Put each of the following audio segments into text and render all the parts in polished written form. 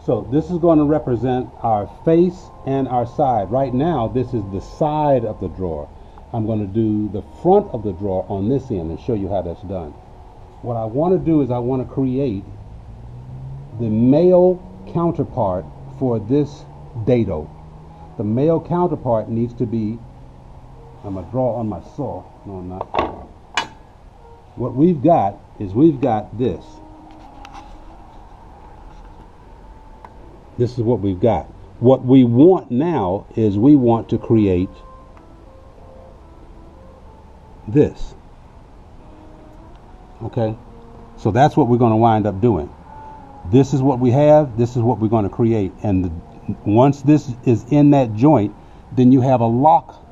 So this is going to represent our face and our side. Right now, this is the side of the drawer. I'm going to do the front of the drawer on this end and show you how that's done. What I want to do is I want to create the male counterpart for this dado. The male counterpart needs to be, I'm going to draw on my saw. No, I'm not. What we've got is we've got this. This is what we've got. What we want now is we want to create this. Okay? So that's what we're going to wind up doing. This is what we have. This is what we're going to create. And once this is in that joint, then you have a lock.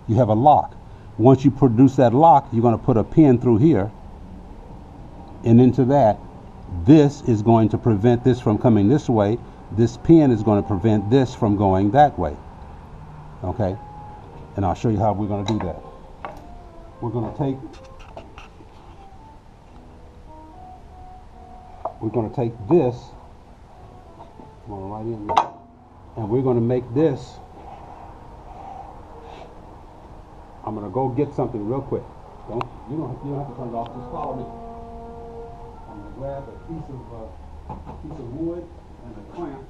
You have a lock. Once you produce that lock, you're going to put a pin through here and into that. This is going to prevent this from coming this way. This pin is going to prevent this from going that way. Okay? And I'll show you how we're going to do that. We're going to take this, right in there, and we're going to make this. I'm going to go get something real quick. You don't have to turn it off. Just follow me. I'm going to grab a piece of wood and a clamp.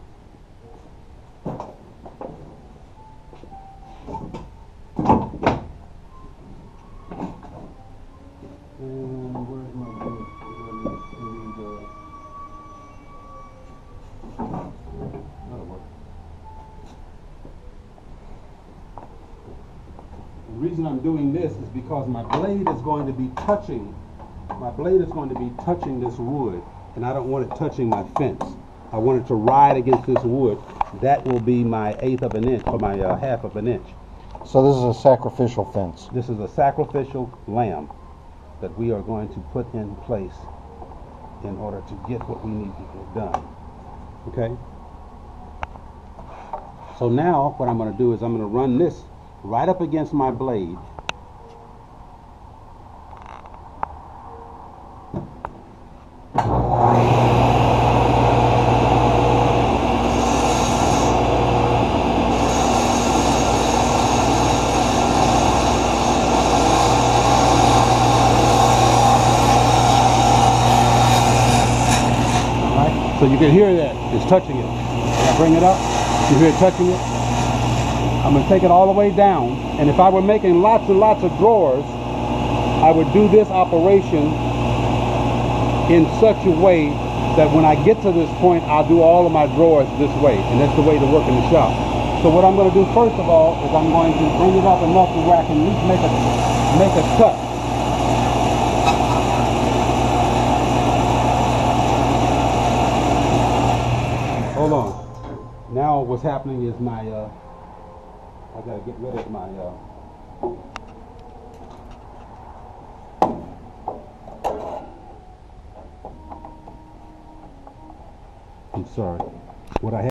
And where's my wood? That'll work. The reason I'm doing this is because my blade is going to be touching. My blade is going to be touching this wood, and I don't want it touching my fence. I want it to ride against this wood. That will be my 1/8 of an inch, or my 1/2 of an inch. So this is a sacrificial fence. This is a sacrificial lamb that we are going to put in place in order to get what we need to get done. Okay? So now what I'm going to do is I'm going to run this right up against my blade. So you can hear that it's touching it. When I bring it up, you hear it touching it. I'm going to take it all the way down, and if I were making lots and lots of drawers, I would do this operation in such a way that when I get to this point, I'll do all of my drawers this way, and that's the way to work in the shop. So what I'm going to do first of all is I'm going to bring it up enough to where I can at least make a cut. Hold on. Now what's happening is my, I gotta get rid of my, I'm sorry. What I have